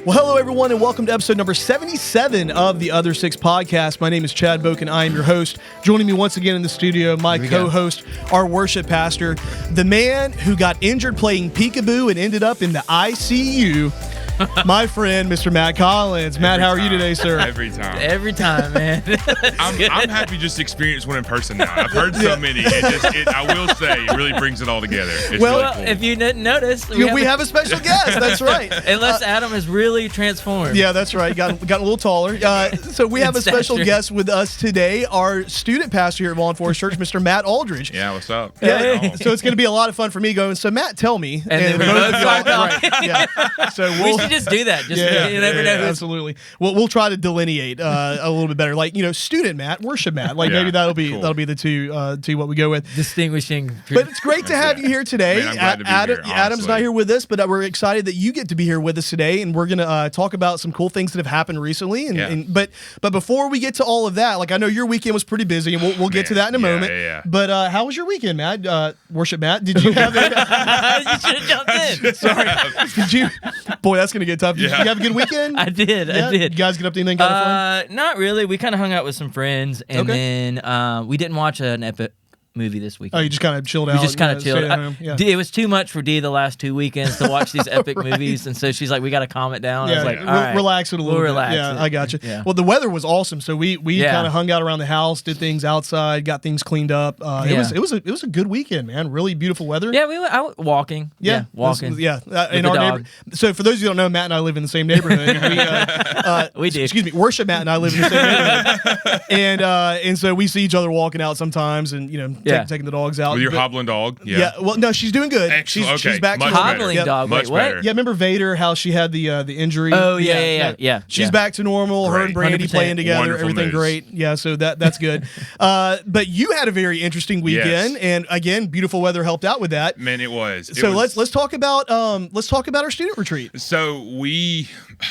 Well, hello, everyone, and welcome to episode number 77 of the Other Six podcast. My name is Chad Boak, and I am your host. Joining me once again in the studio, my co-host, our worship pastor, the man who got injured playing peekaboo and ended up in the ICU, my friend, Mr. Matt Collins. Matt, how are you today, sir? Every time. Every time, man. I'm happy just to experience one in person now. I've heard so many. I will say, it really brings it all together. It's Well, really cool. If you didn't notice, We have a special guest. That's right. Unless Adam is really transformed. Yeah, that's right. Got a little taller. So we have a special guest with us today, our student pastor here at Vaughn Forest Church, Mr. Matt Aldridge. Yeah, what's up? Yeah, Oh. so it's going to be a lot of fun for me going, so Matt, tell me. And then we both both of y'all- talk. right, yeah. So We we'll... should just do that. Just you never know who's. Absolutely. We'll try to delineate a little bit better, like student Matt, worship Matt. Like maybe that'll be the two what we go with. Distinguishing. But it's great to have you here today. Man, I'm glad to be here, Adam's honestly. not here with us, but we're excited that you get to be here with us today, and we're gonna talk about some cool things that have happened recently. But before we get to all of that, like I know your weekend was pretty busy, and we'll get to that in a moment. Yeah. But how was your weekend, Matt? Worship Matt, did you have it? You should have jumped in. Sorry, did you? Boy, that's gonna get tough. Did you Yeah. have a good weekend? I did. Yeah? I did. You guys get up to anything kind of fun? Not really. We kind of hung out with some friends, and then we didn't watch an epic movie this weekend. Oh, you just kind of chilled out. We just kind of stayed chilled. at home? Yeah. It was too much for Dee the last 2 weekends to watch these epic movies, and so she's like, "We got to calm it down." I was like, "All right, relax it a little we'll bit. relax Yeah, it. I got you. Yeah. Well, the weather was awesome, so we Yeah. kind of hung out around the house, did things outside, got things cleaned up. It was a good weekend, man. Really beautiful weather. Yeah, we went out walking. Walking. In the our dog. neighborhood. So for those of you who don't know, Matt and I live in the same neighborhood. We do. Excuse me, worship Matt and I live in the same neighborhood, and so we see each other walking out sometimes, and taking the dogs out. With your But- hobbling dog? Yeah. Well, no, she's doing good. Excellent. She's Okay. back to Much normal. better. Hobbling Yep. dog. Much Wait, what? better. Yeah, remember Vader? How she had the injury? Oh, yeah. She's back to normal. Her and Great. Brandy 100%. playing together. Wonderful Everything news. great. Yeah, so that's good. But you had a very interesting weekend, Yes. and again, beautiful weather helped out with that. Man, it was. It So was- let's talk about our student retreat. So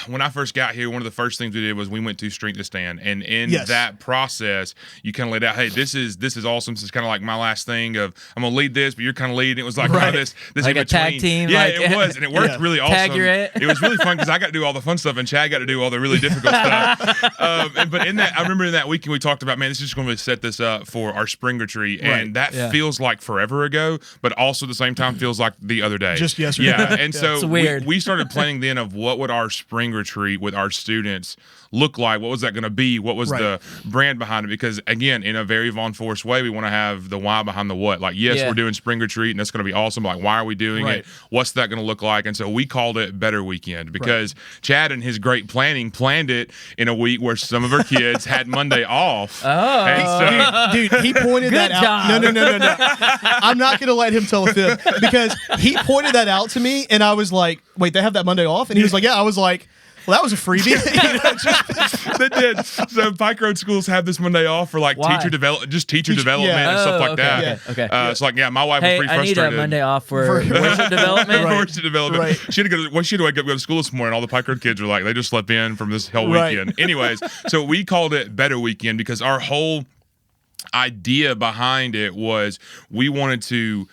when I first got here, one of the first things we did was we went to Strength to Stand, and in Yes. that process, you kind of laid out, hey, this is awesome. This is kind of like my last thing of I'm gonna lead this, but you're kind of leading. It was like kind of this Like in a tag between. team, Yeah, like- it was, and it worked Yeah. really awesome. Tag you're at. It was really fun because I got to do all the fun stuff, and Chad got to do all the really difficult stuff. But in that, I remember in that weekend we talked about, man, this is just going to set this up for our spring retreat, and that feels like forever ago, but also at the same time feels like the other day, Just yesterday. Yeah, and so It's weird. we started planning then of what would our spring retreat with our students look like. What was that going to be? What was the brand behind it? Because again, in a very Vaughn Forest way, we want to have the why behind the what. Like, yes, we're doing spring retreat, and that's going to be awesome. Like, why are we doing it? What's that going to look like? And so we called it Better Weekend because Chad and his great planning planned it in a week where some of our kids had Monday off. Oh. And so, Dude, he pointed that Good out. job. No. I'm not going to let him tell a fib because he pointed that out to me, and I was like, wait, they have that Monday off? And he was like, yeah. I was like, well, that was a freebie. they did. So Pike Road schools have this Monday off for like teacher development and stuff like that. Yeah. Okay. So like, my wife was Hey, pretty I need frustrated. a Monday off for worship development. Worship development. Right. She had to wake up, go to school this morning. All the Pike Road kids were like, they just slept in from this whole weekend. Anyways, so we called it Better Weekend because our whole idea behind it was we wanted to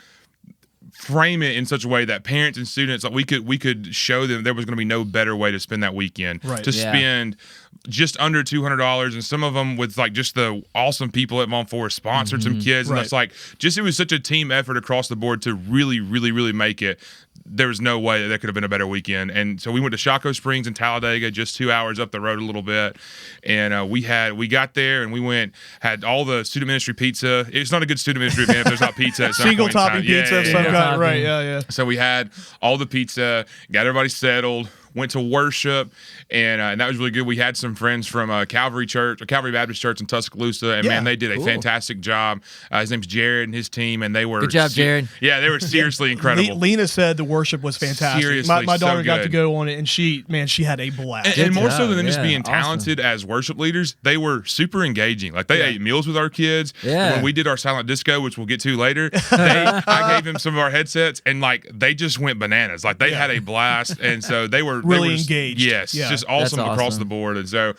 frame it in such a way that parents and students, like we could show them there was going to be no better way to spend that weekend. To spend just under $200, and some of them with like just the awesome people at Vaughn Forest sponsored some kids, and that's like just it was such a team effort across the board to really, really, really make it. There was no way that could have been a better weekend. And so we went to Chaco Springs in Talladega, just 2 hours up the road a little bit. And we got there and we had all the student ministry pizza. It's not a good student ministry event if there's not pizza at some Single point in topping time. pizza of some kind. Right, yeah. So we had all the pizza, got everybody settled, went to worship, and that was really good. We had some friends from Calvary Baptist Church in Tuscaloosa, and man, they did a fantastic job. His name's Jared and his team, and they were Good job, Jared. Yeah, they were seriously incredible. Lena said the worship was fantastic. Seriously, my daughter so got to good. go on it, and she had a blast. And more so job. than just Yeah, being awesome. talented as worship leaders, they were super engaging. Like they ate meals with our kids. Yeah. When we did our silent disco, which we'll get to later, I gave them some of our headsets, and like they just went bananas. Like they had a blast, and so they were really engaged. Yes, just awesome across the board. And so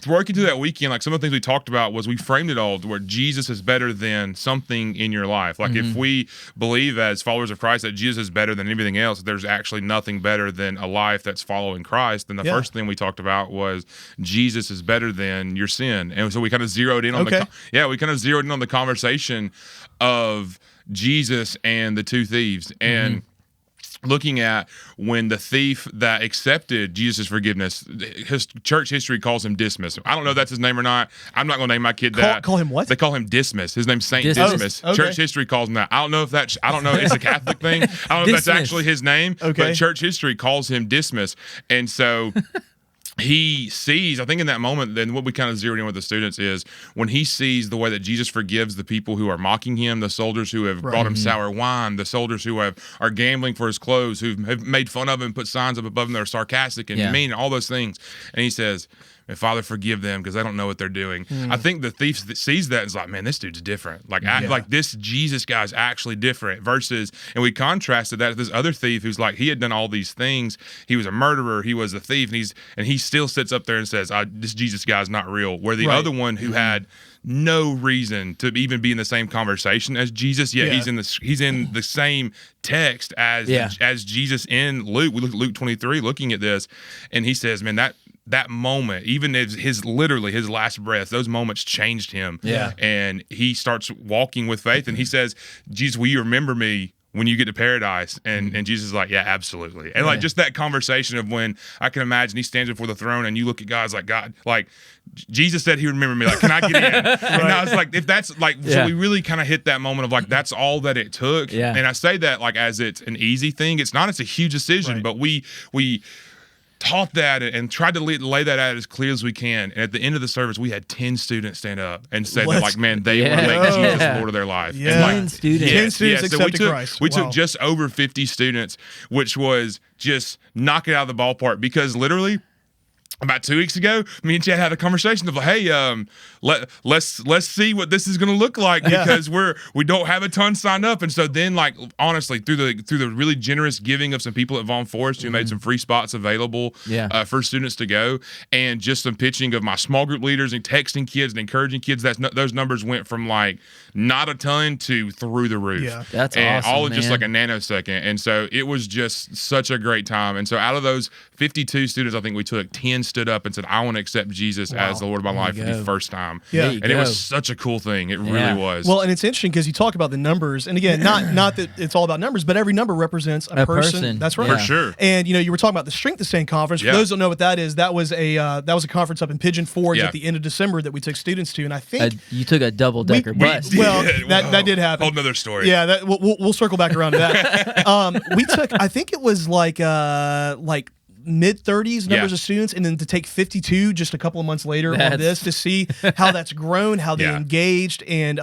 working through that weekend, like some of the things we talked about was we framed it all to where Jesus is better than something in your life. Like if we believe as followers of Christ that Jesus is better than anything else, there's actually nothing better than a life that's following Christ. Then the first thing we talked about was Jesus is better than your sin. And so we kind of zeroed in on the conversation of Jesus and the two thieves. And looking at when the thief that accepted Jesus' forgiveness, his church history calls him Dismas. I don't know if that's his name or not. I'm not going to name my kid that. Call him what? They call him Dismas. His name's Saint Dismas. Okay. Church history calls him that. I don't know if it's a Catholic thing. I don't know if that's actually his name, but church history calls him Dismas. And so he sees, I think in that moment, then what we kind of zeroed in with the students is when he sees the way that Jesus forgives the people who are mocking him, the soldiers who have brought him sour wine, the soldiers who are gambling for his clothes, who have made fun of him, put signs up above him that are sarcastic and mean, and all those things. And he says, Father, forgive them because they don't know what they're doing. I think the thief that sees that is like, man, this dude's different. Like, like this Jesus guy's actually different versus, and we contrasted that with this other thief who's like, he had done all these things. He was a murderer. He was a thief. And he still sits up there and says, this Jesus guy's not real. Where the other one who had no reason to even be in the same conversation as Jesus, yet he's in the same text as Jesus in Luke. We look at Luke 23 looking at this, and he says, man, that moment, even his last breath, those moments changed him. Yeah. And he starts walking with faith, and he says, Jesus, will you remember me when you get to paradise? And Jesus is like, yeah, absolutely. And like just that conversation of when I can imagine he stands before the throne and you look at God's like, God, like Jesus said he would remember me. Like, can I get in? And I was like, if that's like, so we really kind of hit that moment of like, that's all that it took. Yeah. And I say that like as it's an easy thing. It's not, it's a huge decision, but we taught that and tried to lay that out as clear as we can. And at the end of the service, we had 10 students stand up and say that, like, man, they want to make Jesus the Lord of their life. Yeah. And like, 10 students. 10 students accepted Christ. We took just over 50 students, which was just knock it out of the ballpark because literally about 2 weeks ago, me and Chad had a conversation of like, hey, let's see what this is going to look like because we don't have a ton signed up, and so then like honestly through the really generous giving of some people at Vaughn Forest who made some free spots available for students to go, and just some pitching of my small group leaders and texting kids and encouraging kids, those numbers went from like not a ton to through the roof. Yeah, that's and awesome, all in just like a nanosecond, and so it was just such a great time. And so out of those 52 students, I think we took 10 stood up and said, I want to accept Jesus as the Lord of my life for the first time. Yeah. And it was such a cool thing. It really was. Well, and it's interesting because you talk about the numbers, and again, not that it's all about numbers, but every number represents a person. That's right. For sure. And you were talking about the Strength to Stand conference. For those who don't know what that is, that was a conference up in Pigeon Forge at the end of December that we took students to, and I think you took a double-decker bus. Well, that did happen. Whole another story. Yeah, we'll circle back around to that. We took, I think it was like mid-30s numbers of students, and then to take 52 just a couple of months later on this to see how that's grown, how they engaged, and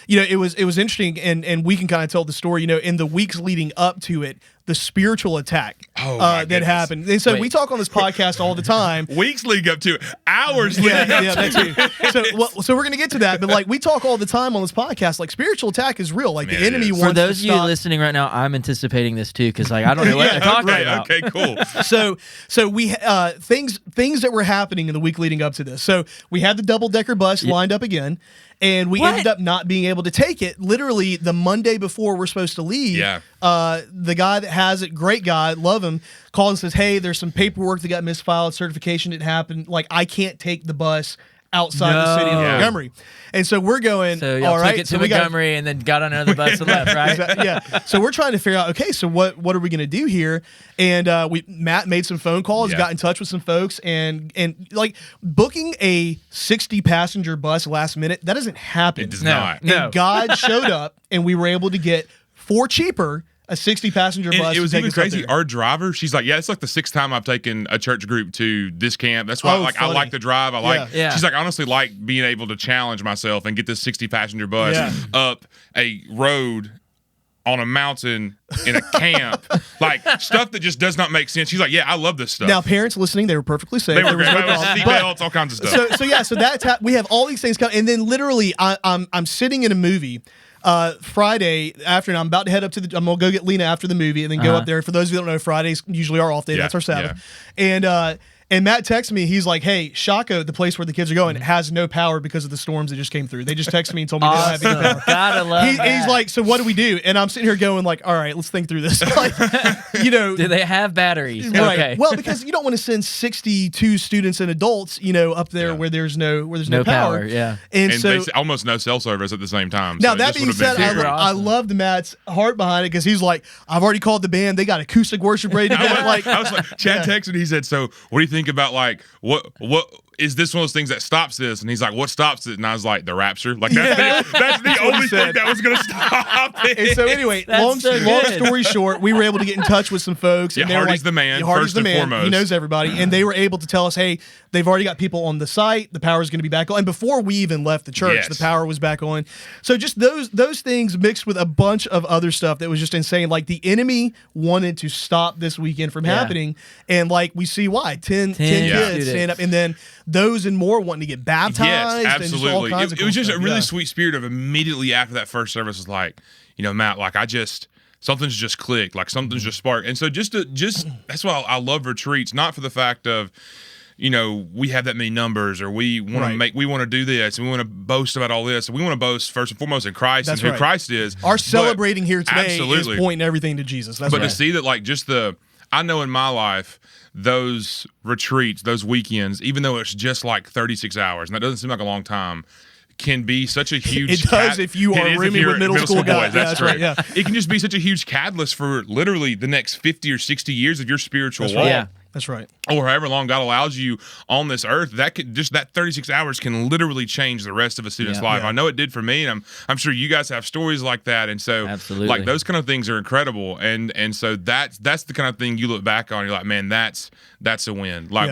it was interesting, and we can kind of tell the story. In the weeks leading up to it, the spiritual attack that happened. And so we talk on this podcast all the time. Weeks leading up to it, hours leading up to it. So we're going to get to that, but like we talk all the time on this podcast, like spiritual attack is real. Like the enemy wants to stop. For those of you listening right now, I'm anticipating this too because like I don't know what they're talking about. Okay, cool. So we things that were happening in the week leading up to this. So we had the double-decker bus lined up again. And we ended up not being able to take it. Literally, the Monday before we're supposed to leave, the guy that has it, great guy, love him, calls and says, hey, there's some paperwork that got misfiled, certification didn't happen. Like, I can't take the bus outside the city of Montgomery. And so we're going, so y'all all right. took it to Montgomery and then got on another bus and left, right? So we're trying to figure out, okay, so what are we going to do here? And Matt made some phone calls, got in touch with some folks, and like booking a 60-passenger bus last minute, that doesn't happen. It does not. And God showed up, and we were able to get for cheaper a 60-passenger bus. It was even crazy. Our driver, she's like, it's like the 6th time I've taken a church group to this camp. That's why I like the drive. I like. She's like, I honestly like being able to challenge myself and get this 60-passenger bus up a road on a mountain in a camp, like stuff that just does not make sense. She's like, I love this stuff. Now, parents listening, they were perfectly safe. They were seatbelts, all kinds of stuff. So that's we have all these things coming, and then literally, I'm sitting in a movie. Friday afternoon, I'm about to head up to I'm going to go get Lena after the movie and then go up there. For those of you that don't know, Fridays usually our off day. That's our Sabbath. And Matt texted me. He's like, "Hey, Shaco, the place where the kids are going, has no power because of the storms that just came through." They just texted me and told me they don't have any power. Gotta love that. He's like, "So what do we do?" And I'm sitting here going, like, "All right, let's think through this." Like, do they have batteries? Right. Okay. Well, because you don't want to send 62 students and adults, up there where there's no power. Yeah. And so almost no cell service at the same time. Now so that being said, I loved Matt's heart behind it because he's like, "I've already called the band. They got acoustic worship ready to go." I was like, Chad texted. He said, "So what do you think about what is this one of those things that stops this?" And he's like, "What stops it?" And I was like, "The rapture." Like that's the only thing that was going to stop it. And so anyway, long story short, we were able to get in touch with some folks. And Hardy's the man. Hardy's first and foremost. He knows everybody, and they were able to tell us, "Hey, they've already got people on the site. The power is going to be back on." And before we even left the church, the power was back on. So just those things mixed with a bunch of other stuff that was just insane. Like the enemy wanted to stop this weekend from happening, and like we see why 10 kids stand up, and then those and more wanting to get baptized. Yes, absolutely. It was just a really sweet spirit of immediately after that first service was like, Matt, like something's just clicked, like something's just sparked. And so just that's why I love retreats, not for the fact of, we have that many numbers, or we want to we want to do this, and we want to boast about all this. We want to boast first and foremost in Christ and who Christ is. Our celebrating here today is pointing everything to Jesus. That's to see that, like, I know in my life, those retreats, those weekends, even though it's just like 36 hours, and that doesn't seem like a long time, can be such a huge... It does if you are rooming with middle school guys. That's right. Yeah. It can just be such a huge catalyst for literally the next 50 or 60 years of your spiritual walk. Yeah. That's right. Or however long God allows you on this earth, that 36 hours can literally change the rest of a student's life. I know it did for me, and I'm sure you guys have stories like that. And so, like, those kind of things are incredible. And so that's the kind of thing you look back on. You're like, man, that's a win. Like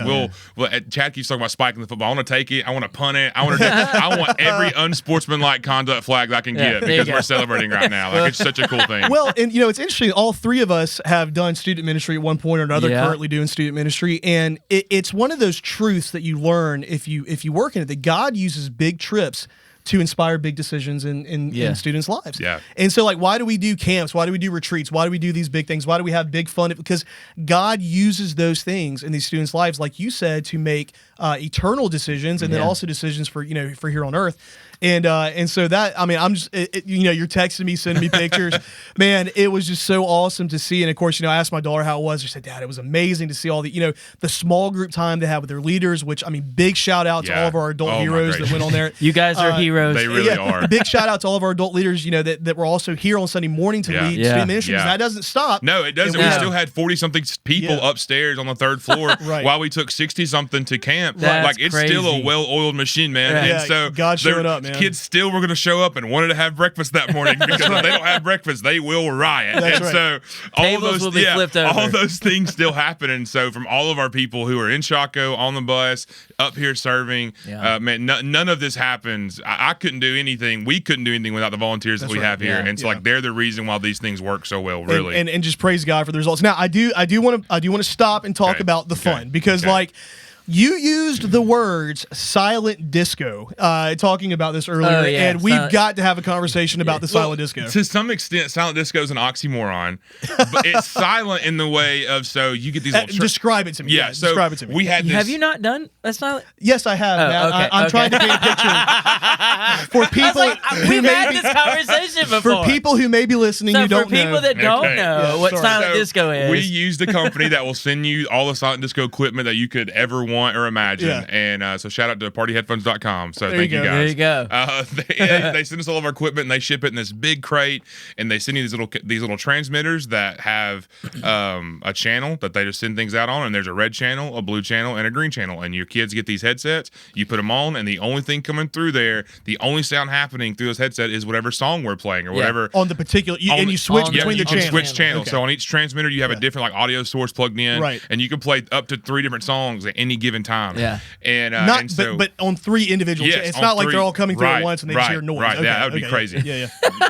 Chad keeps talking about spiking the football. I want to take it. I want to punt it. I want every unsportsmanlike conduct flag that I can get because we're celebrating right now. Like, it's such a cool thing. Well, and it's interesting. All three of us have done student ministry at one point or another. Currently doing student ministry, and it's one of those truths that you learn if you work in it, that God uses big trips to inspire big decisions in students' lives. Yeah. And so, like, why do we do camps? Why do we do retreats? Why do we do these big things? Why do we have big fun? Because God uses those things in these students' lives, like you said, to make eternal decisions, and then also decisions for here on earth. And so that, I mean, I'm just, you're texting me, sending me pictures. Man, it was just so awesome to see. And of course, I asked my daughter how it was. She said, "Dad, it was amazing to see all the small group time they have with their leaders," which, I mean, big shout out to all of our adult heroes that went on there. You guys are heroes. They really are. Big shout out to all of our adult leaders, that were also here on Sunday morning to lead student ministry. That doesn't stop. No, it doesn't. We still had 40-something people upstairs on the third floor while we took 60-something to camp. That's it's crazy. still a well-oiled machine, man. And so God showing up, man. Kids still were going to show up and wanted to have breakfast that morning because if they don't have breakfast, they will riot. So all Tables will be flipped over. All those things still happen. And so from all of our people who are in Chaco, on the bus, up here serving, man, none of this happens. I couldn't do anything. We couldn't do anything without the volunteers that we have here. And so, like, they're the reason why these things work so well, really. And just praise God for the results. Now, I do want to stop and talk about the fun because, like, you used the words silent disco talking about this earlier, and we've got to have a conversation about the silent disco. To some extent, silent disco is an oxymoron, but it's silent in the way of, so you get these little... describe it to me. Yeah, so describe it to me. We had this... Have you not done a silent... Yes, I have, Matt. Okay, I'm trying to paint a picture for people we've had this conversation before. For people who may be listening who don't know. For people that don't know what silent disco is. We used a company that will send you all the silent disco equipment that you could ever want or imagine. And so shout out to partyheadphones.com. So thank you guys. There you go. They send us all of our equipment, and they ship it in this big crate, and they send you these little transmitters that have a channel that they just send things out on, and there's a red channel, a blue channel, and a green channel. And your kids get these headsets, you put them on, and the only thing coming through there, the only sound happening through this headset is whatever song we're playing or whatever. On the particular, and you switch between the channels. Switch channels. Okay. So on each transmitter, you have a different audio source plugged in, and you can play up to 3 different songs at any given time. Yeah. And so, but on 3 individuals. Yes, it's on not like 3, they're all coming through right, at once and they right, just hear noise. Right, Okay, yeah, that would be crazy. Yeah.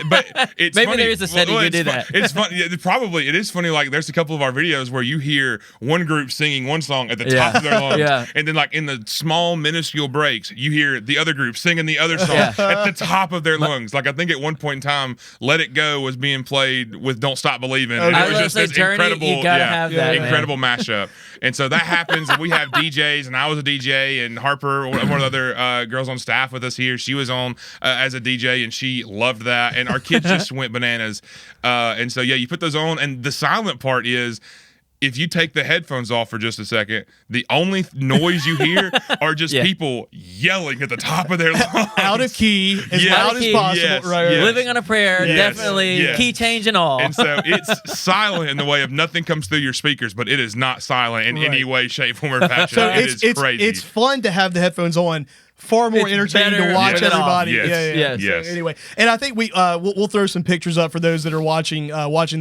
But it's Maybe funny. there is a setting to do that. It's funny. Yeah, probably it is funny. Like there's a couple of our videos where you hear one group singing one song at the top of their lungs, and then like in the small minuscule breaks, you hear the other group singing the other song at the top of their lungs. Like I think at one point in time, "Let It Go" was being played with "Don't Stop Believing," and it was just this Journey, incredible, you gotta have that, incredible mashup. And so that happens, and we have DJs, and I was a DJ, and Harper, one of the other girls on staff with us here, she was on as a DJ, and she loved that, and our kids just went bananas. And so, yeah, you put those on, and the silent part is, if you take the headphones off for just a second, the only noise you hear are just people yelling at the top of their lungs. Out of key, as loud as possible. Yes, right. yes. Living on a prayer, definitely yes. key change and all. And so it's silent in the way of nothing comes through your speakers, but it is not silent in any way, shape, form, or fashion. So it is crazy. It's fun to have the headphones on. Far more entertaining to watch everybody. Yes. So anyway, and I think we'll throw some pictures up for those that are watching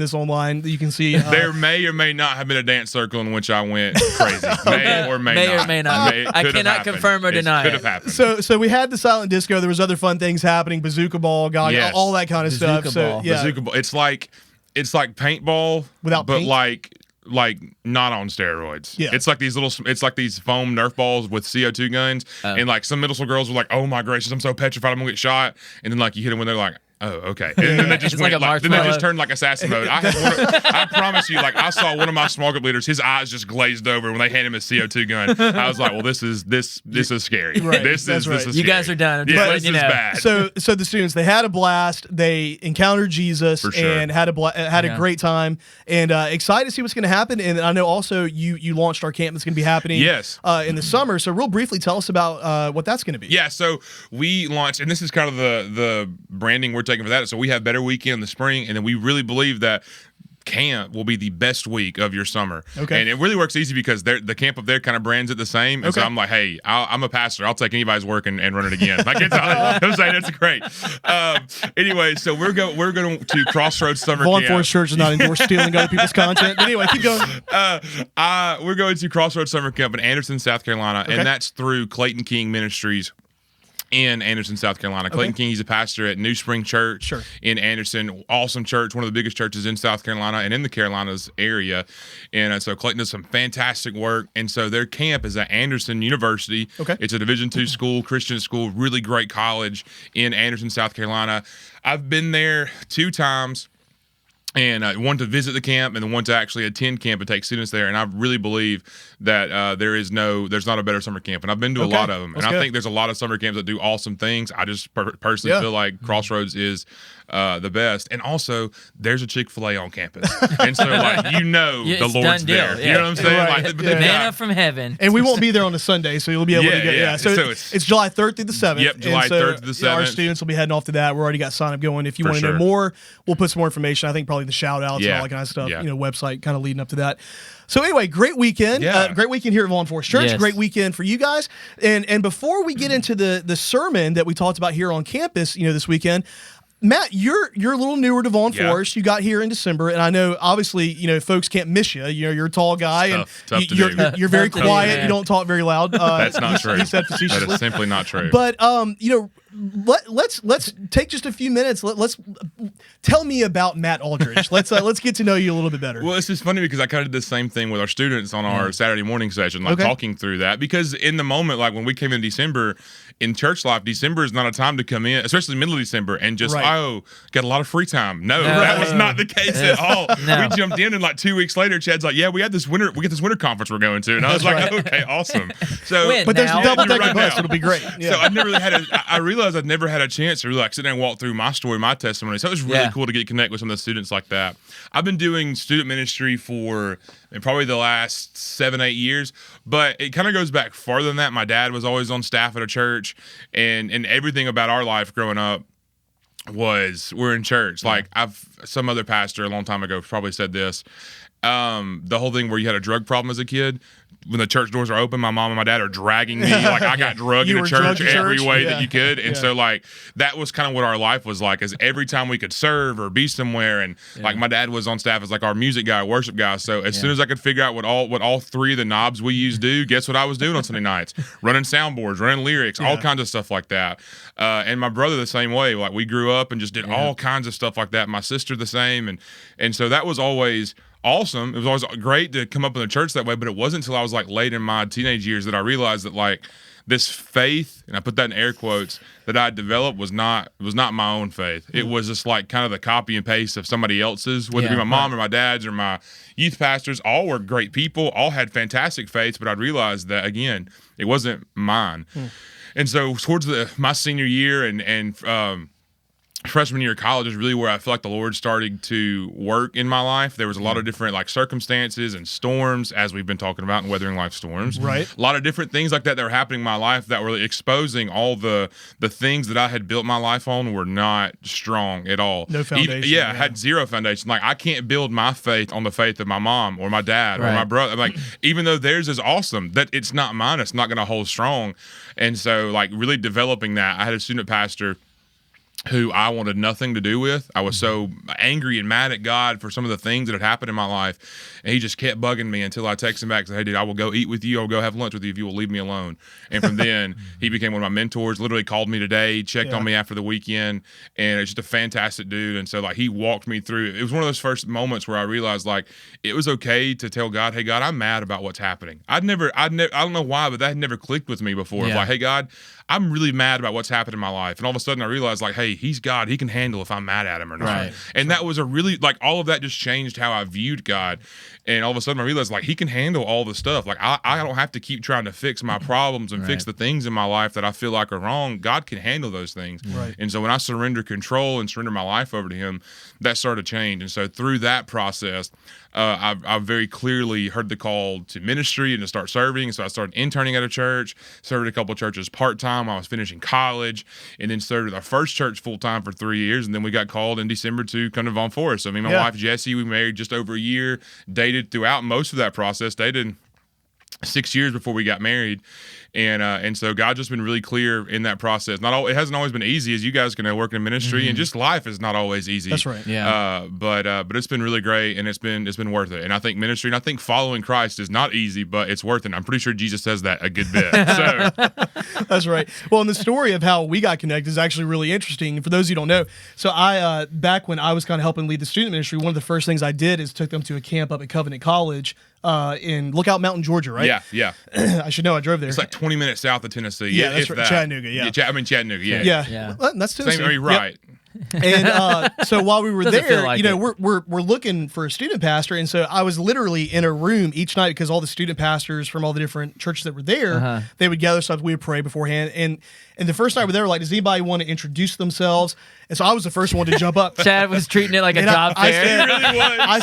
this online that you can see. There may or may not have been a dance circle in which I went crazy. May or may not. I cannot confirm or deny. Could have happened. So we had the silent disco. There was other fun things happening. Bazooka ball, all that kind of stuff. Bazooka ball. It's like paintball without but paint? like not on steroids. Yeah. It's like these foam Nerf balls with CO2 guns. And like some middle school girls were like, "Oh my gracious, I'm so petrified I'm gonna get shot." And then like you hit them when they're like, "Oh, okay." And then they just went then they just turned like assassin mode. I promise you, like I saw one of my small group leaders, his eyes just glazed over when they handed him a CO2 gun. I was like, "Well, this is scary. Right. This is scary. You guys are done. This is bad." So the students, they had a blast. They encountered Jesus and had a great time, and excited to see what's going to happen. And I know also you launched our camp that's going to be happening in the summer. So real briefly, tell us about what that's going to be. Yeah, so we launched, and this is kind of the branding we're taking for that. So we have Better Weekend in the spring, and then we really believe that camp will be the best week of your summer. Okay. And it really works easy because the camp up there kind of brands it the same. And so I'm like, hey, I'm a pastor. I'll take anybody's work and run it again. Like I'm saying it's great. Anyway, so we're going to Crossroads Summer Vaughn Camp. Forest Church is not endorsed stealing other people's content. But anyway, keep going. We're going to Crossroads Summer Camp in Anderson, South Carolina, and that's through Clayton King Ministries in Anderson, South Carolina. Clayton King, he's a pastor at New Spring Church in Anderson. Awesome church, one of the biggest churches in South Carolina and in the Carolinas area. And so Clayton does some fantastic work. And so their camp is at Anderson University. It's a Division II school, Christian school, really great college in Anderson, South Carolina. I've been there 2 times. And one to visit the camp, and the one to actually attend camp and take students there. And I really believe that there's not a better summer camp. And I've been to a lot of them. And I think there's a lot of summer camps that do awesome things. I just personally feel like Crossroads is the best. And also, there's a Chick-fil-A on campus. And so, like, the Lord's there. You know what I'm saying? Right. Like, manna from heaven. And we won't be there on a Sunday, so you'll be able to get So it's July 3rd through the 7th. Yep, July 3rd through the 7th. Our students will be heading off to that. We're already got sign up going. If you want to know more, we'll put some more information. I think probably the shout outs and all that kind of stuff, website kind of leading up to that. So anyway, great weekend. Great weekend here at Vaughn Forest Church. Great weekend for you guys. And before we get into the sermon that we talked about here on campus, this weekend, Matt, you're a little newer to Vaughn Forest. You got here in December, and I know obviously folks can't miss you. You're a tall guy, tough you're very quiet. You don't talk very loud. That's not true. He said facetiously. That is simply not true. But let's take just a few minutes. Let's tell me about Matt Aldridge. Let's get to know you a little bit better. Well, it's just funny because I kind of did the same thing with our students on our Saturday morning session, talking through that. Because in the moment, like when we came in December, in church life, December is not a time to come in, especially middle of December, and just got a lot of free time. No, that was not the case at all. We jumped in, and like 2 weeks later, Chad's like, "Yeah, we get this winter conference we're going to," and I was like, "Okay, awesome." So, but there's a double-decker bus. It'll be great. So I never really I realized I'd never had a chance to really sit there and walk through my story, my testimony. So it was really cool to connect with some of the students like that. I've been doing student ministry for probably the last 7-8 years, but it kind of goes back farther than that. My dad was always on staff at a church, and everything about our life growing up was we're in church. Like some other pastor a long time ago probably said this. The whole thing where you had a drug problem as a kid. When the church doors are open, my mom and my dad are dragging me. Like, I got drugged in a church every way that you could. And so, like, that was kind of what our life was like, is every time we could serve or be somewhere. And, like, my dad was on staff as, like, our music guy, worship guy. So as soon as I could figure out what all three of the knobs we use do, guess what I was doing on Sunday nights? Running soundboards, running lyrics, all kinds of stuff like that. And my brother the same way. Like, we grew up and just did all kinds of stuff like that. My sister the same. And so that was always awesome. It was always great to come up in the church that way, but it wasn't until I was like late in my teenage years that I realized that like this faith, and I put that in air quotes, that I developed was not my own faith. It was just like kind of the copy and paste of somebody else's, whether it be my mom or my dad's or my youth pastors. All were great people, all had fantastic faiths, but I realized that again, it wasn't mine. And so towards my senior year and freshman year of college is really where I feel like the Lord started to work in my life. There was a lot of different like circumstances and storms, as we've been talking about in Weathering Life Storms. Right. A lot of different things like that were happening in my life that were exposing all the things that I had built my life on were not strong at all. No foundation. I had zero foundation. Like, I can't build my faith on the faith of my mom or my dad or my brother. Like, even though theirs is awesome, that it's not mine. It's not going to hold strong. And so, like, really developing that, I had a student pastor who I wanted nothing to do with. I was so angry and mad at God for some of the things that had happened in my life. And he just kept bugging me until I texted him back and said, hey, dude, I will go eat with you. I'll go have lunch with you if you will leave me alone. And from then, he became one of my mentors, literally called me today, checked on me after the weekend. And it's just a fantastic dude. And so, like, he walked me through. It was one of those first moments where I realized, like, it was okay to tell God, hey, God, I'm mad about what's happening. I don't know why, but that had never clicked with me before. Like, hey, God, I'm really mad about what's happened in my life. And all of a sudden I realized, like, hey, he's God. He can handle if I'm mad at him or not. Right. And that was a really, like, all of that just changed how I viewed God. And all of a sudden I realized, like, he can handle all the stuff. Like, I don't have to keep trying to fix my problems and fix the things in my life that I feel like are wrong. God can handle those things. Right. And so when I surrender control and surrender my life over to him, that started to change. And so through that process, I very clearly heard the call to ministry and to start serving. So I started interning at a church, served at a couple of churches part-time while I was finishing college, and then served at our first church full-time for 3 years. And then we got called in December to come to Vaughn Forest. So me and my wife, Jessie, we married just over a year, dated throughout most of that process, dated 6 years before we got married. And so God's just been really clear in that process. It hasn't always been easy, as you guys can know, working in ministry, and just life is not always easy. That's right. Yeah. But it's been really great, and it's been worth it. And I think ministry, and I think following Christ is not easy, but it's worth it. I'm pretty sure Jesus says that a good bit. So that's right. Well, and the story of how we got connected is actually really interesting. For those who don't know, so I back when I was kind of helping lead the student ministry, one of the first things I did is took them to a camp up at Covenant College in Lookout Mountain, Georgia, right? Yeah. I should know. I drove there. It's like 20 minutes south of Tennessee. Yeah, that's right. Chattanooga, Chattanooga, yeah. Well, that's Tennessee. Same, right. And so while we were there, like we're looking for a student pastor, and so I was literally in a room each night because all the student pastors from all the different churches that were there, they would gather stuff. We would pray beforehand, and the first night we were there, like, does anybody want to introduce themselves? And so I was the first one to jump up. Chad was treating it like a job fair. I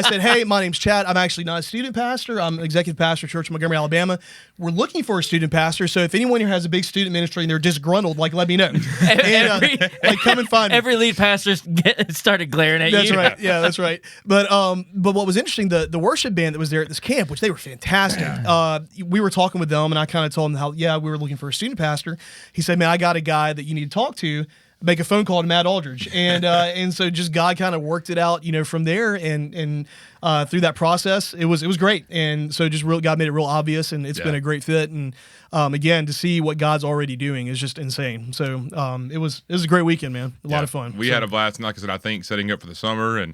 said, hey, my name's Chad. I'm actually not a student pastor. I'm an executive pastor at Church in Montgomery, Alabama. We're looking for a student pastor. So if anyone here has a big student ministry and they're disgruntled, like, let me know. And like, come and find me. Every lead pastor started glaring at you. That's right. Yeah, that's right. But what was interesting, the worship band that was there at this camp, which they were fantastic. We were talking with them, and I kind of told them how, we were looking for a student pastor. He said, man, I got a guy that you need to talk to. Make a phone call to Matt Aldridge, and so just God kind of worked it out, from there, and through that process, it was great, and so just God made it real obvious, and it's been a great fit, and again, to see what God's already doing is just insane. So it was a great weekend, man, a lot of fun. We had a blast, and like I said, I think setting up for the summer and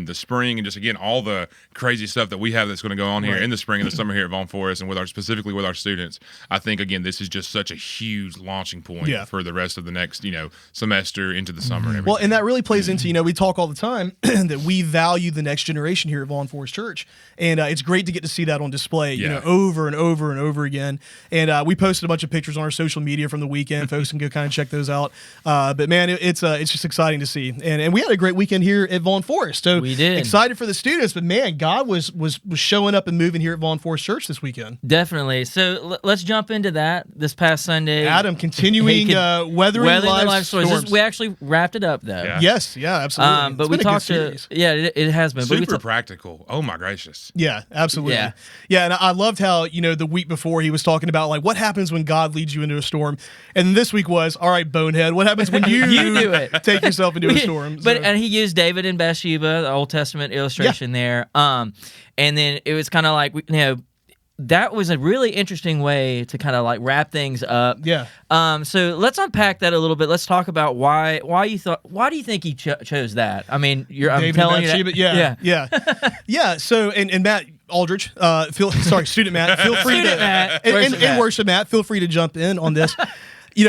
the spring, and just again all the crazy stuff that we have that's going to go on here in the spring and the summer here at Vaughn Forest, and specifically with our students. I think again this is just such a huge launching point for the rest of the next semester into the summer. And everything. Well, and that really plays into we talk all the time that we value the next generation here at Vaughn Forest Church, and it's great to get to see that on display over and over and over again. And we posted a bunch of pictures on our social media from the weekend. Folks can go kind of check those out. But man, it's just exciting to see, and we had a great weekend here at Vaughn Forest. So we did. Excited for the students, but man, God was showing up and moving here at Vaughn Forest Church this weekend. Definitely. So let's jump into that. This past Sunday, Adam continuing weathering life storms. We actually wrapped it up though. Yeah. Yes, yeah, absolutely. But we talked to it has been super practical. Oh my gracious. Yeah, absolutely. Yeah. And I loved how the week before he was talking about like what happens when God leads you into a storm, and this week was all right, bonehead. What happens when you do it? Take yourself into a storm? And he used David and Bathsheba, the Old Testament illustration there. And then it was kind of like that was a really interesting way to kind of like wrap things up. Yeah. So let's unpack that a little bit. Let's talk about why do you think he chose that? I mean, I'm telling you that. Yeah. So and Matt Aldridge, student Matt, feel free to worship Matt, feel free to jump in on this.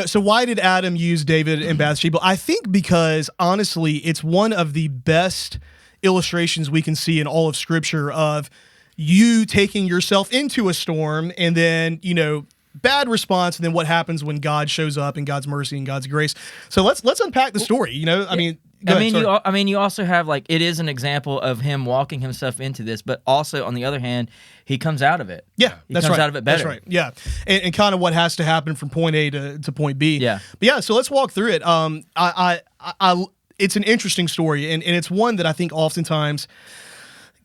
So why did Adam use David and Bathsheba? I think because honestly, it's one of the best illustrations we can see in all of Scripture of you taking yourself into a storm and then, bad response, and then what happens when God shows up and God's mercy and God's grace. So let's unpack the story. You also have it is an example of him walking himself into this, but also on the other hand, he comes out of it. Yeah, he comes out of it better. That's right. Yeah, and kind of what has to happen from point A to point B. Yeah, but yeah. So let's walk through it. It's an interesting story, and it's one that I think oftentimes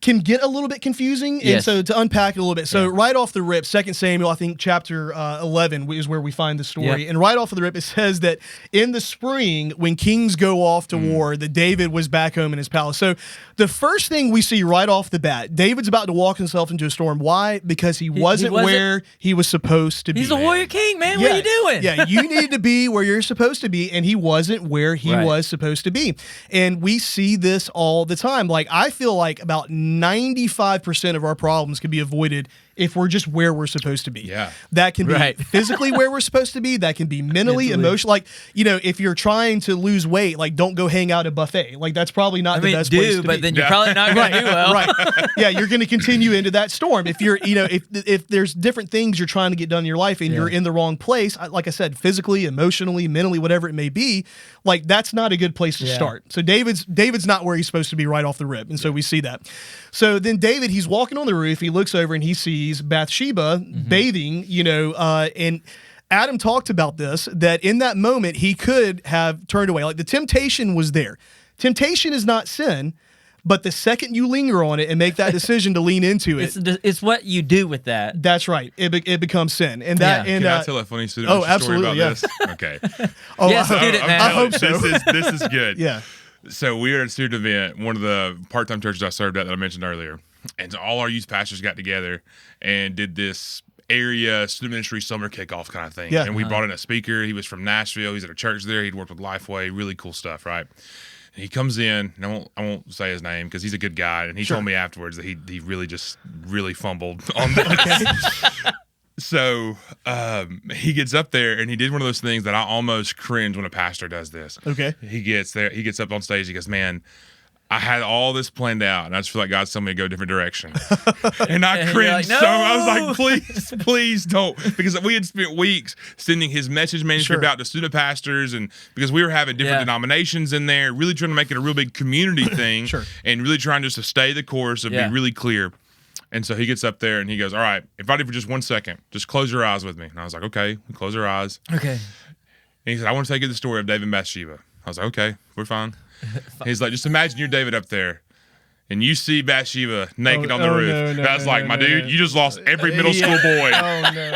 can get a little bit confusing. Yes. And so to unpack it a little bit. So right off the rip, 2 Samuel, I think chapter 11 is where we find the story. Yep. And right off of the rip, it says that in the spring, when kings go off to war, that David was back home in his palace. So the first thing we see right off the bat, David's about to walk himself into a storm. Why? Because he wasn't where he was supposed to be. He's a warrior king, man. What are you doing? Yeah, you need to be where you're supposed to be, and he wasn't where he was supposed to be. And we see this all the time. I feel like about 95% of our problems can be avoided if we're just where we're supposed to be. Yeah. That can be physically where we're supposed to be. That can be mentally, emotionally. If you're trying to lose weight, don't go hang out at a buffet. That's probably not the best place to be. But then you're probably not going to do well. Right. Yeah, you're going to continue into that storm. If you're, if there's different things you're trying to get done in your life and you're in the wrong place, like I said, physically, emotionally, mentally, whatever it may be, that's not a good place to start. So David's not where he's supposed to be right off the rip. And so we see that. So then David, he's walking on the roof. He looks over and he sees Bathsheba bathing, and Adam talked about this, that in that moment he could have turned away. The temptation was there. Temptation is not sin, but the second you linger on it and make that decision to lean into it, it's what you do with that. That's right. It becomes sin. And that. And, can I tell a funny student story about this? Okay. Yes, I hope so. This is good. Yeah. So we were at a student event, one of the part-time churches I served at that I mentioned earlier. And so all our youth pastors got together and did this area student ministry summer kickoff kind of thing. Yeah. And we brought in a speaker. He was from Nashville. He's at a church there. He'd worked with Lifeway. Really cool stuff, right? And he comes in, and I won't say his name because he's a good guy. And he told me afterwards that he really fumbled on that. So he gets up there and he did one of those things that I almost cringe when a pastor does this. Okay. He gets there. He gets up on stage. He goes, "Man, I had all this planned out, and I just feel like God's telling me to go a different direction." And I cringed no! so. I was like, please don't. Because we had spent weeks sending his message manuscript out to student pastors, and because we were having different denominations in there, really trying to make it a real big community thing, and really trying just to stay the course and be really clear. And so he gets up there and he goes, "All right, everybody for just 1 second, just close your eyes with me." And I was like, "Okay." We close our eyes. Okay. And he said, "I want to take you the story of David and Bathsheba." I was like, "Okay, we're fine." He's like, "Just imagine you're David up there and you see Bathsheba naked on the roof." I was like, "My dude, you just lost every middle school boy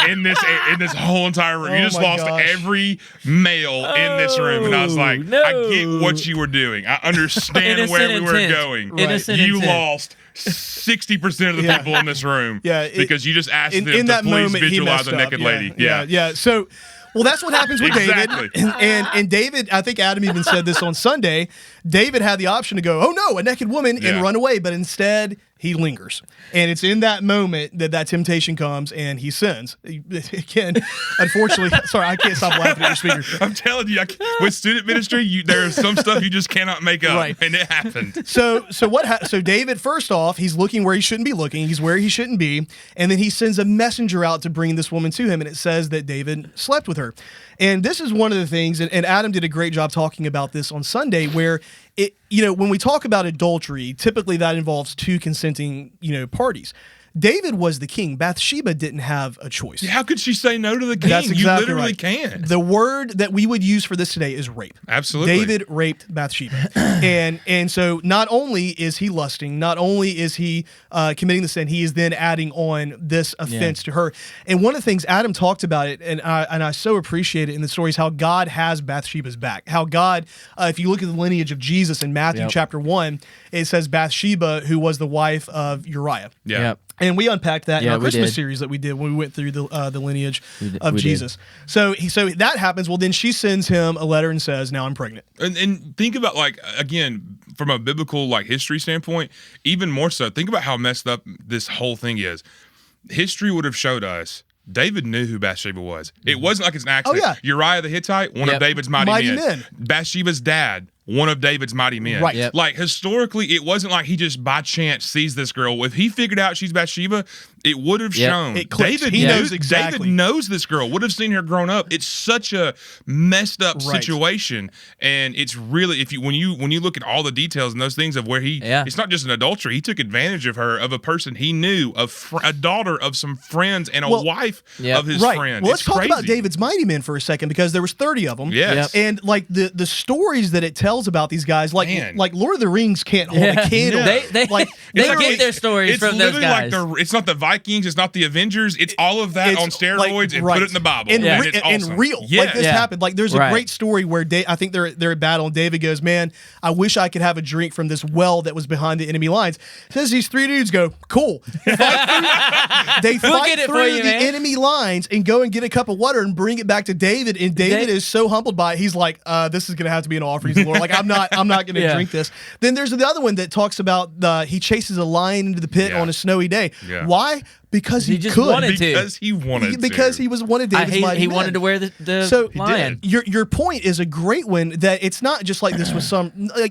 in this whole entire room. You just lost every male in this room." And I was like, "I get what you were doing. I understand where we were going. You lost 60% of the people in this room because you just asked them to please visualize a naked lady." Yeah. So, well, that's what happens with David. And David, I think Adam even said this on Sunday, David had the option to go, "Oh no, a naked woman," and run away. But instead, he lingers. And it's in that moment that temptation comes and he sins. Again, unfortunately, sorry, I can't stop laughing at your speaker. I'm telling you, with student ministry, there is some stuff you just cannot make up. Right. And it happened. So David, first off, he's looking where he shouldn't be looking. He's where he shouldn't be. And then he sends a messenger out to bring this woman to him. And it says that David slept with her. And this is one of the things, and Adam did a great job talking about this on Sunday, where when we talk about adultery, typically that involves two consenting, parties. David was the king. Bathsheba didn't have a choice. How could she say no to the king? That's exactly you literally right. can't. The word that we would use for this today is rape. Absolutely. David raped Bathsheba. and so not only is he lusting, not only is he committing the sin, he is then adding on this offense to her. And one of the things Adam talked about it, and I so appreciate it in the story, is how God has Bathsheba's back. How God, if you look at the lineage of Jesus in Matthew chapter 1, it says Bathsheba, who was the wife of Uriah. Yeah. Yep. And we unpacked that in our Christmas did. series that we did when we went through the lineage of we Jesus. So that happens. Well, then she sends him a letter and says, "Now I'm pregnant." And think about, again, from a biblical history standpoint, even more so. Think about how messed up this whole thing is. History would have showed us David knew who Bathsheba was. It wasn't like it's an accident. Oh, yeah. Uriah the Hittite, one of David's mighty men. Bathsheba's dad, one of David's mighty men. Right. Yep. Historically, it wasn't like he just by chance sees this girl. If he figured out she's Bathsheba, it would have shown. It clicks. David He knew, knows exactly. David knows this girl, would have seen her grown up. It's such a messed up situation. And it's really, when you look at all the details and those things of where it's not just an adultery, he took advantage of her, of a person he knew, of a daughter of some friends and a wife of his friend. Well, let's talk about David's mighty men for a second, because there was 30 of them. Yes. And the stories that it tells about these guys, like Lord of the Rings can't hold a candle. They get their stories from those guys. It's not the Vikings, it's not the Avengers, it's all of that on steroids and put it in the Bible. And, And it's awesome. and real. Yes. Like this happened. Like there's a great story where I think they're at battle and David goes, "Man, I wish I could have a drink from this well that was behind the enemy lines." Says these three dudes go, "Cool." They fight through the enemy lines and go and get a cup of water and bring it back to David. And David is so humbled by it. He's like, "This is gonna have to be an offering to the Lord. Like I'm not gonna drink this." Then there's the other one that talks about he chases a lion into the pit on a snowy day. Yeah. Why? Because he just could. wanted to. Because he wanted to. Because he was one of David's mighty He men. wanted to wear the lion. Your point is a great one, that it's not just like this was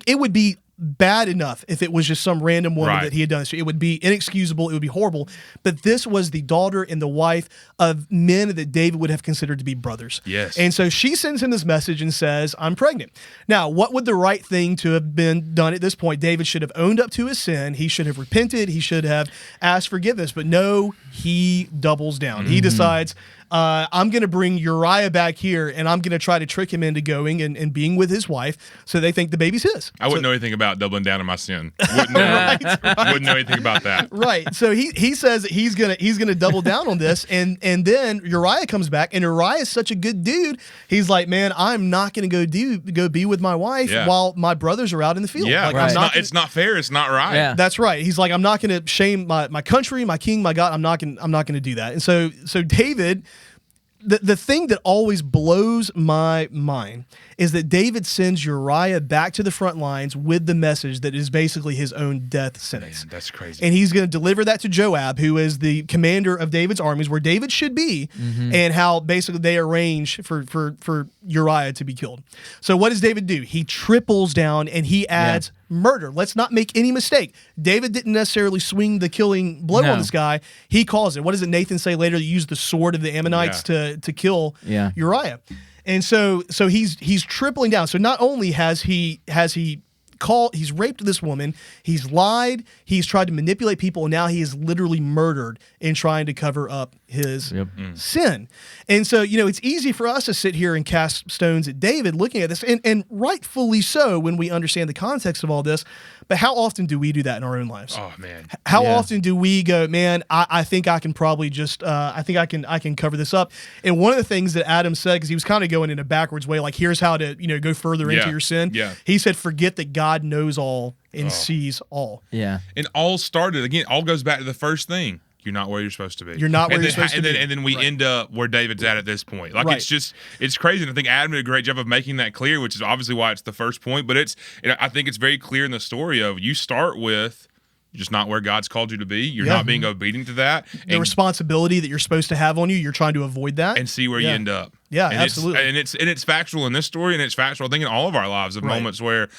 it would be bad enough if it was just some random woman that he had done this to. It would be inexcusable. It would be horrible. But this was the daughter and the wife of men that David would have considered to be brothers. Yes. And so she sends him this message and says, "I'm pregnant." Now, what would the right thing to have been done at this point? David should have owned up to his sin. He should have repented. He should have asked forgiveness. But no, he doubles down. He decides, I'm going to bring Uriah back here, and I'm going to try to trick him into going and being with his wife, so they think the baby's his. I wouldn't know anything about doubling down on my sin. Wouldn't know, wouldn't know anything about that. Right. So he says that he's gonna double down on this, and then Uriah comes back, and Uriah is such a good dude. He's like, "Man, I'm not gonna go be with my wife while my brothers are out in the field. Yeah, like, it's not fair. It's not right." Yeah. That's right. He's like, "I'm not gonna shame my country, my king, my God. I'm not gonna do that." And so David. The thing that always blows my mind is that David sends Uriah back to the front lines with the message that is basically his own death sentence. Man, that's crazy. And he's going to deliver that to Joab, who is the commander of David's armies, where David should be, and how basically they arrange for Uriah to be killed. So what does David do? He triples down and he adds murder. Let's not make any mistake. David didn't necessarily swing the killing blow on this guy. He calls it. What does it Nathan say later? He used the sword of the Ammonites to kill Uriah. And so he's tripling down. So not only has he he's raped this woman, he's lied, he's tried to manipulate people, and now he is literally murdered in trying to cover up his sin. And so, it's easy for us to sit here and cast stones at David looking at this, and rightfully so when we understand the context of all this. But how often do we do that in our own lives? Oh, man. How often do we go, "Man, I think I can probably just, I think I can cover this up." And one of the things that Adam said, because he was kind of going in a backwards way, like, here's how to, go further into your sin. Yeah. He said, "Forget that God knows all and sees all." Yeah. And all goes back to the first thing. You're not where you're supposed to be. You're not where you're supposed to be. And then we end up where David's at this point. Like, Right. it's crazy. And I think Adam did a great job of making that clear, which is obviously why it's the first point. But I think it's very clear in the story of you start with just not where God's called you to be. You're not being obedient to that. The responsibility that you're supposed to have on you, you're trying to avoid that. And see where you end up. Yeah, and absolutely. It's factual in this story, and it's factual, I think, in all of our lives of moments where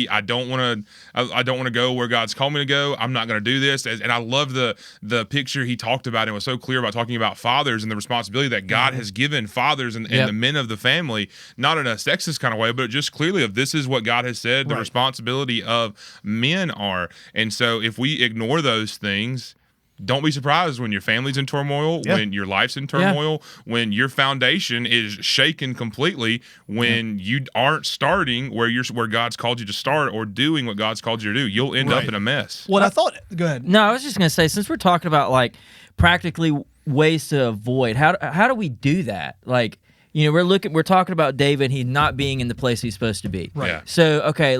I don't want to go where God's called me to go. I'm not going to do this. And I love the picture he talked about, and was so clear about talking about fathers and the responsibility that God has given fathers and the men of the family, not in a sexist kind of way, but just clearly of this is what God has said the responsibility of men are. And so if we ignore those things, don't be surprised when your family's in turmoil, when your life's in turmoil, when your foundation is shaken completely, when you aren't starting where God's called you to start or doing what God's called you to do. You'll end up in a mess. What I thought, go ahead. No, I was just going to say, since we're talking about like practically ways to avoid, how do we do that? Like, you know, we're talking about David, he's not being in the place he's supposed to be. Right. Yeah. So, okay,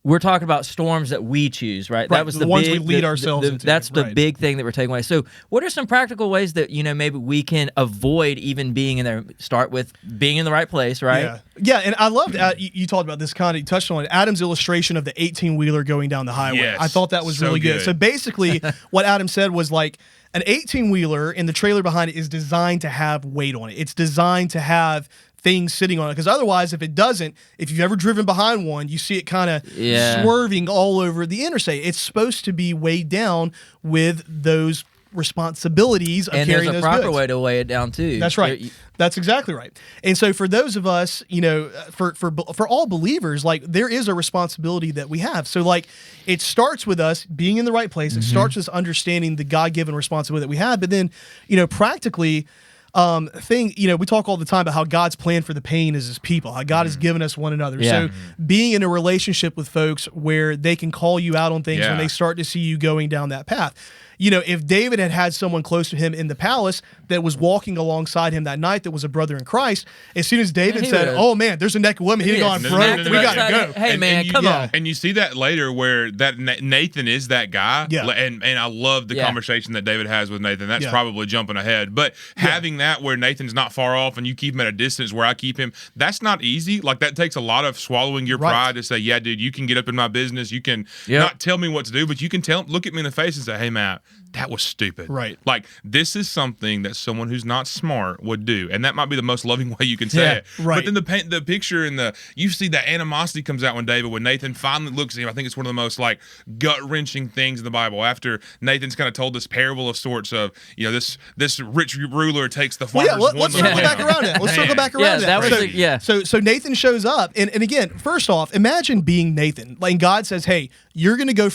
we're talking about storms that we choose, right? That was the ones we lead ourselves into. That's the big thing that we're taking away. So what are some practical ways that, you know, maybe we can avoid even being in there? Start with being in the right place, right? Yeah, and I loved, you talked about this, Connie, you touched on it, Adam's illustration of the 18-wheeler going down the highway. Yes, I thought that was really good. So basically, what Adam said was like, an 18-wheeler and the trailer behind it is designed to have weight on it. It's designed to have things sitting on it, because otherwise, if it doesn't, if you've ever driven behind one, you see it kind of swerving all over the interstate. It's supposed to be weighed down with those responsibilities of carrying those goods. And there's a proper way to weigh it down too. That's right. That's exactly right. And so for those of us, you know, for all believers, like there is a responsibility that we have. So like it starts with us being in the right place. It starts with us understanding the God-given responsibility that we have. But then, you know, practically, we talk all the time about how God's plan for the pain is his people, how God has given us one another. So being in a relationship with folks where they can call you out on things when they start to see you going down that path. You know, if David had someone close to him in the palace that was walking alongside him that night that was a brother in Christ, as soon as David said, "Oh man, there's a naked woman," he'd gone, "Bro, we gotta go." Hey man, come on. And you see that later where that Nathan is that guy. Yeah. And I love the conversation that David has with Nathan. That's probably jumping ahead. But having that where Nathan's not far off and you keep him at a distance where I keep him, that's not easy. Like that takes a lot of swallowing your pride to say, "Yeah, dude, you can get up in my business. You can not tell me what to do, but you can look at me in the face and say, 'Hey, Matt, that was stupid.'" Right. Like this is something that someone who's not smart would do, and that might be the most loving way you can say it. Right. But then the picture and you see that animosity comes out when Nathan finally looks at him. I think it's one of the most like gut wrenching things in the Bible. After Nathan's kind of told this parable of sorts of, you know, this rich ruler takes the farmer's let's circle back around it. Let's circle back around So Nathan shows up, and again, first off, imagine being Nathan. Like God says, "Hey, you're going to go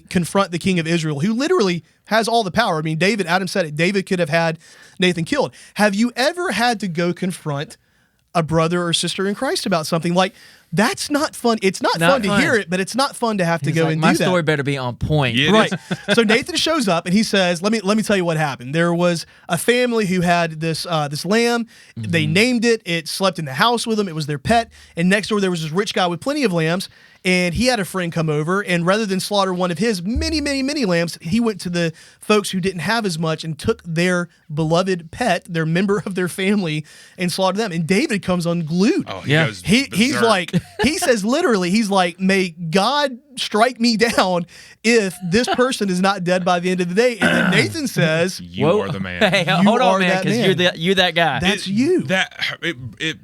confront the king of Israel, who literally has all the power." I mean, Adam said it. David could have had Nathan killed. Have you ever had to go confront a brother or sister in Christ about something? Like, that's not fun. It's not fun to hear it, but it's not fun to have to go and do that. My story better be on point. Yeah, right. So Nathan shows up and he says, let me tell you what happened. There was a family who had this lamb. They named it. It slept in the house with them. It was their pet. And next door there was this rich guy with plenty of lambs. And he had a friend come over, and rather than slaughter one of his many, many, many lambs, he went to the folks who didn't have as much and took their beloved pet, their member of their family, and slaughtered them. And David comes unglued. Oh, he's like, he says literally, he's like, "May God strike me down if this person is not dead by the end of the day." And then Nathan says, "You are the man." Hey, hold on, man, because you're that guy. That's you. It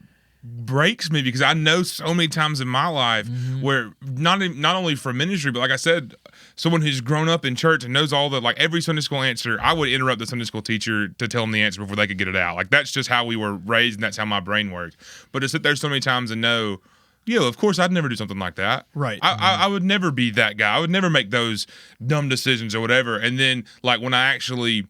breaks me because I know so many times in my life where not only for ministry, but like I said, someone who's grown up in church and knows all the, like every Sunday school answer, I would interrupt the Sunday school teacher to tell them the answer before they could get it out. Like that's just how we were raised and that's how my brain works. But to sit there so many times and know, of course I'd never do something like that. Right. I would never be that guy. I would never make those dumb decisions or whatever. And then like when I actually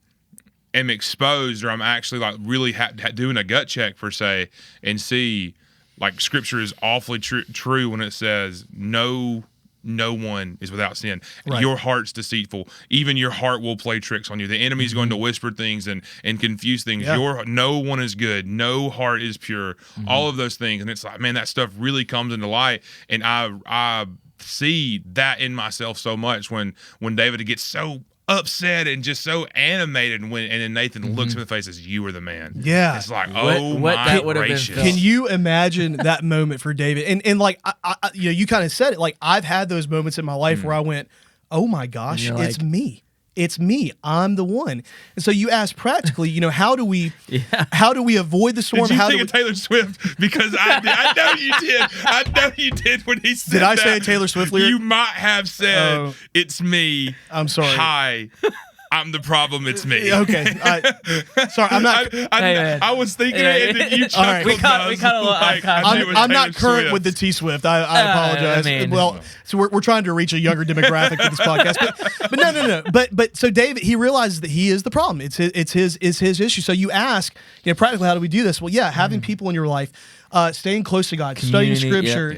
am exposed or I'm actually like really doing a gut check per se and see like scripture is awfully true when it says no one is without sin. Right. Your heart's deceitful. Even your heart will play tricks on you. The enemy's going to whisper things and confuse things. No one is good. No heart is pure. All of those things. And it's like, man, that stuff really comes into light. And I see that in myself so much when David gets so upset and just so animated, and then Nathan looks him in the face and says, "You are the man." Yeah, it's like, my gracious. Can you imagine that moment for David? And like, I you kind of said it. Like, I've had those moments in my life where I went, "Oh my gosh, it's me. it's me. I'm the one. And so you ask practically, how do we avoid the storm? Did you think of Taylor Swift? Because I know you did. I know you did when he said Did I that. say a Taylor Swift lyric? You might have said, it's me. I'm sorry. Hi. I'm the problem. It's me. Okay. Sorry, I'm not. I was thinking it, and then you chuckled. Right. We kind of I'm not current with the T Swift. I apologize. So we're trying to reach a younger demographic with this podcast, but no. But so David, he realizes that he is the problem. It's his issue. So you ask, practically, how do we do this? Well, having people in your life, staying close to God, studying Scripture,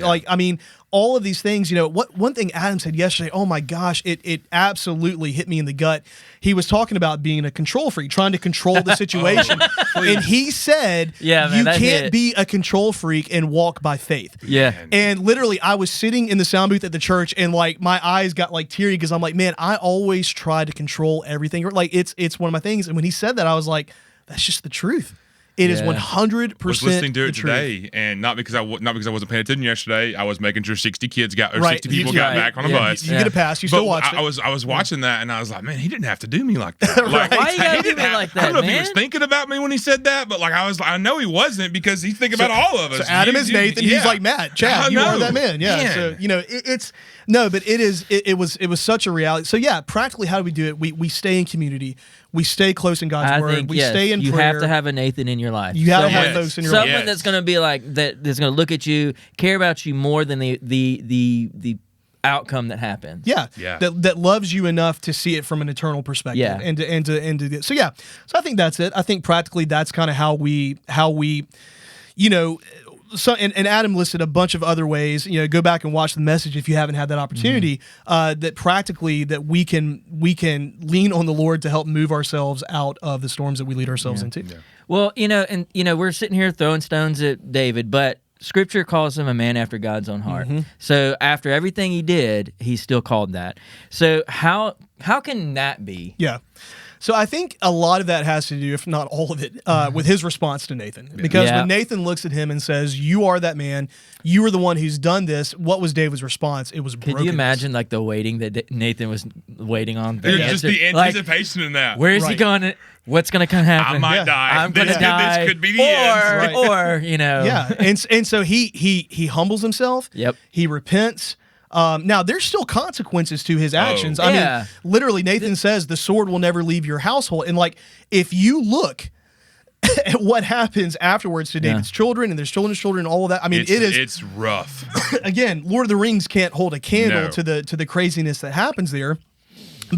all of these things. One thing Adam said yesterday, oh my gosh, it absolutely hit me in the gut. He was talking about being a control freak, trying to control the situation. And he said, you can't be a control freak and walk by faith. Yeah. And literally, I was sitting in the sound booth at the church, and my eyes got teary because I'm like, man, I always try to control everything. It's one of my things. And when he said that, I was like, that's just the truth. It is 100%. Was listening to it today, truth. And not because I wasn't paying attention yesterday. I was making sure 60 kids 60 people got back on a bus. You get a pass. You still watched it. I was watching that, and I was like, man, he didn't have to do me like that. Why you gotta do me like that, I don't know if he man? was thinking about me when he said that, but I know he wasn't, because he's thinking about all of us. So Adam is Nathan. He's like Matt. Chad, you are that man. Yeah. Man. So it's no, but it was such a reality. So practically, how do we do it? We stay in community. We stay close in God's word. We stay in prayer. You have to have a Nathan in your life. You have to have folks in your life. Someone that's going to be that's going to look at you, care about you more than the outcome that happens. Yeah. That loves you enough to see it from an eternal perspective. Yeah. And so I think that's it. I think practically that's kind of how we So and Adam listed a bunch of other ways. Go back and watch the message if you haven't had that opportunity. That practically that we can lean on the Lord to help move ourselves out of the storms that we lead ourselves into. Yeah. Well, we're sitting here throwing stones at David, but Scripture calls him a man after God's own heart. Mm-hmm. So after everything he did, he's still called that. So how can that be? Yeah. So I think a lot of that has to do, if not all of it, with his response to Nathan. Because when Nathan looks at him and says, you are that man, you are the one who's done this, what was David's response? It was brokenness. Could you imagine the waiting that Nathan was waiting on? Just the anticipation in that. Where is he going? What's going to happen? I might die. I'm going to die. This could be the end. Or. Yeah. And so he humbles himself. Yep. He repents. Now, there's still consequences to his actions. I mean, literally, Nathan says the sword will never leave your household. And if you look at what happens afterwards to David's children and their children's children and all of that, I mean, it's rough. Again, Lord of the Rings can't hold a candle to the craziness that happens there.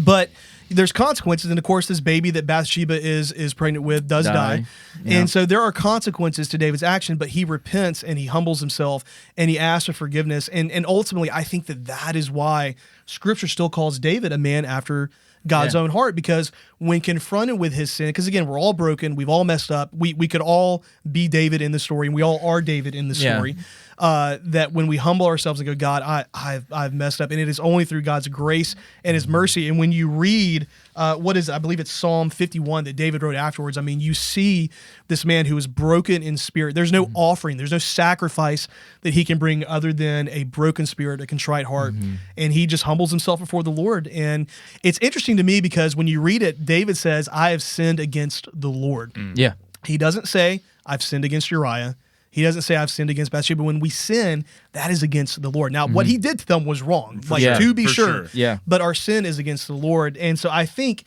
But there's consequences, and of course, this baby that Bathsheba is pregnant with does die. Yeah. And so there are consequences to David's action, but he repents and he humbles himself and he asks for forgiveness. And ultimately, I think that is why Scripture still calls David a man after God's own heart, because when confronted with his sin, because again, we're all broken, we've all messed up, we could all be David in the story, and we all are David in the story. That when we humble ourselves and go, God, I've messed up, and it is only through God's grace and His mercy. And when you read I believe it's Psalm 51 that David wrote afterwards, I mean, you see this man who is broken in spirit. There's no offering, there's no sacrifice that he can bring other than a broken spirit, a contrite heart, and he just humbles himself before the Lord. And it's interesting to me because when you read it, David says, I have sinned against the Lord. Yeah. He doesn't say, I've sinned against Uriah. He doesn't say, I've sinned against Bathsheba. When we sin, that is against the Lord. Now, what he did to them was wrong, to be sure. Yeah. But our sin is against the Lord. And so I think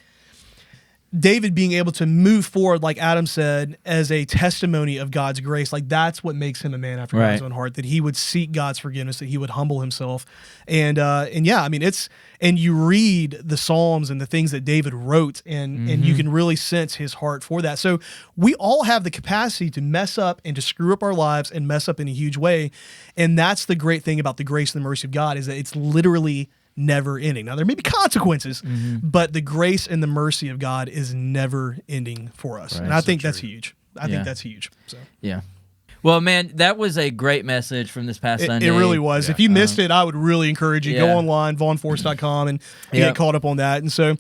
David being able to move forward, like Adam said, as a testimony of God's grace, that's what makes him a man after God's own heart, that he would seek God's forgiveness, that he would humble himself. And I mean, and you read the Psalms and the things that David wrote, and you can really sense his heart for that. So we all have the capacity to mess up and to screw up our lives and mess up in a huge way. And that's the great thing about the grace and the mercy of God, is that it's literally never ending. Now, there may be consequences, but the grace and the mercy of God is never ending for us. Right. And I think that's huge. I think that's huge. So. Yeah. Well, man, that was a great message from this past Sunday. It really was. If you missed it, I would really encourage you. Go online, vaughnforest.com, and get caught up on that. And so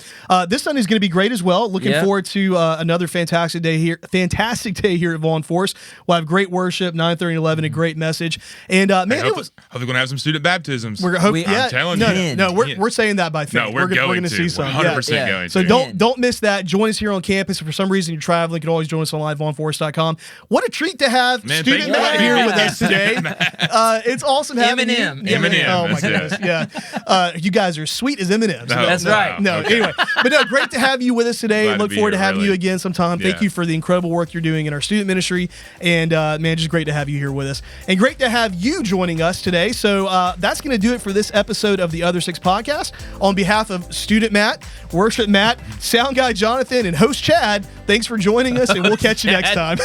this Sunday is going to be great as well. Looking forward to another fantastic day here at Vaughn Forest. We'll have great worship, 9:30 and 11, a great message. And man, it was. Hope we're going to have some student baptisms. I'm telling you. No, we're saying that by faith. No, we're going to see some. 100% going to. So don't miss that. Join us here on campus. If for some reason you're traveling, you can always join us online, vaughnforest.com. What a treat to have student Matt here with us today. It's awesome having you. Eminem. Oh my goodness. Yeah. You guys are sweet as M&Ms. That's right. No, anyway. But no, great to have you with us today. Glad Look forward to having you again sometime. Yeah. Thank you for the incredible work you're doing in our student ministry. And man, just great to have you here with us. And great to have you joining us today. So that's going to do it for this episode of the Other Six Podcast. On behalf of student Matt, worship Matt, sound guy Jonathan, and host Chad, thanks for joining us, and we'll catch you next time.